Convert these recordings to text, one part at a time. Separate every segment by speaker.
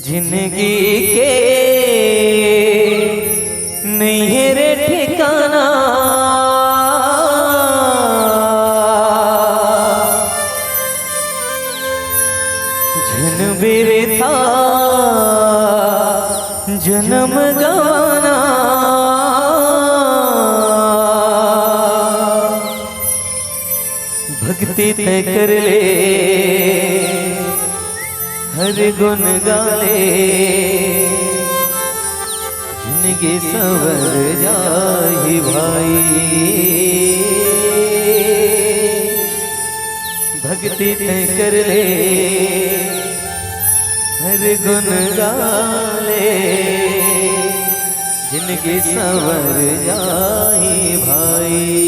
Speaker 1: जिंदगी के नहीं है रे ठिकाना, झनबेरे था जन्म गवाना। भक्ति तय कर ले हर गुण गाले, जिनके संवर जाहि भाई। भक्ति तय कर ले हर गुण गाले, जिनके संवर जाहि भाई।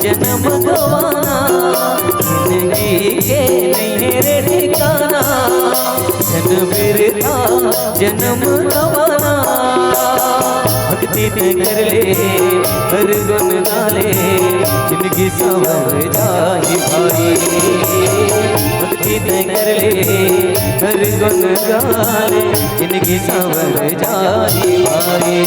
Speaker 1: जन्म गवाना, जिंदगी के नहीं रे ठिकाना, झनबेरे था जन्म गवाना। भक्ति तय कर ले हर गुण गाले, जिंदगी संवर जाहि भाई। भक्ति तय कर ले हर गुण गाले, जिंदगी संवर जाहि भाई।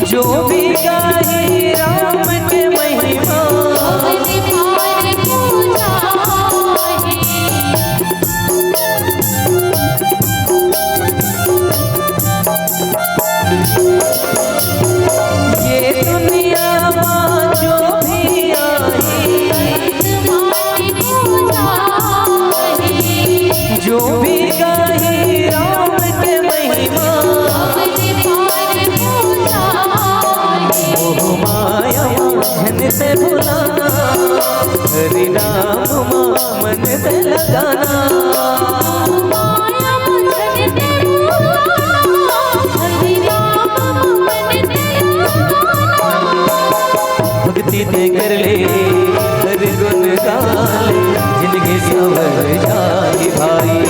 Speaker 1: जो भी गाए राम के महिमा, ये दुनिया में जो भी आई, जो भी गाए राम के महिमा, माया झन से भुलाना, हरि नाम मन से लगाना। भक्ति तय कर ले हर गुण गाले, जिनके संवर जाहि भाई।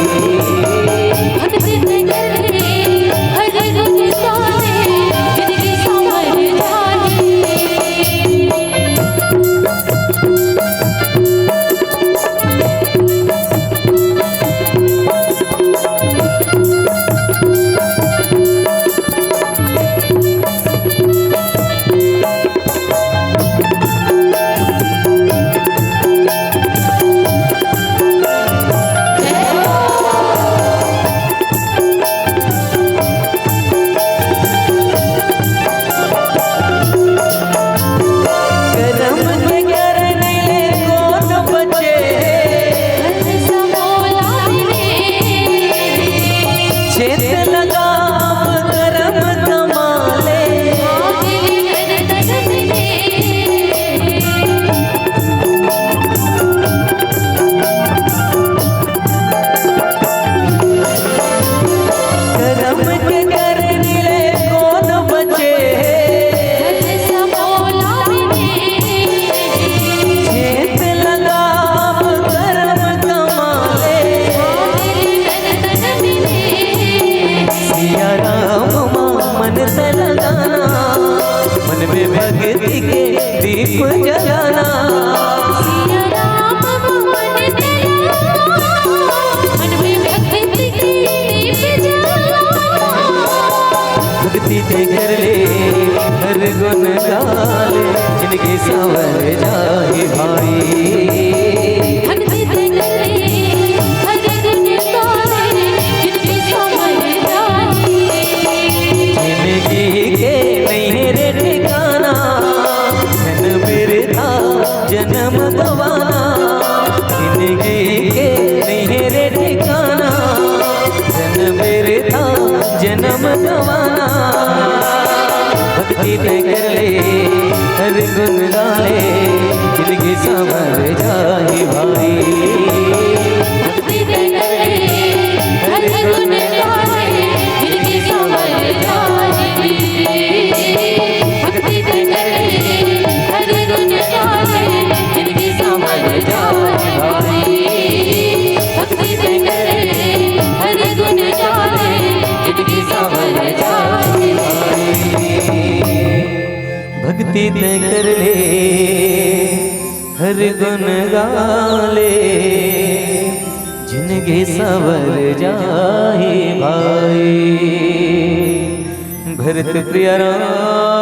Speaker 1: जिनकी संवर जाए भाई।
Speaker 2: भक्ति ते करे हर गुण गावे जिनकी संवर जाए।
Speaker 1: जिंदगी के नहीं रे ठिकाना, धन बिरथा जन्म गवाना। जिंदगी के नहीं रे ठिकाना, धन बिरथा जन्म गवाना। भक्ति ते कर ले हर गुण गा ले जिनकी संवर जाए भाई।
Speaker 2: भक्ति ते करे हर गुण गावे जिनकी संवर जाए। भक्ति ते करे हर गुण गावे जिनकी संवर जाए। भक्ति ते करे हर गुण गावे जिनकी संवर जाए।
Speaker 1: भक्ति ते कर ले हर गुण गा ले जिनके संवर जाए भाई। भरत प्रिया राम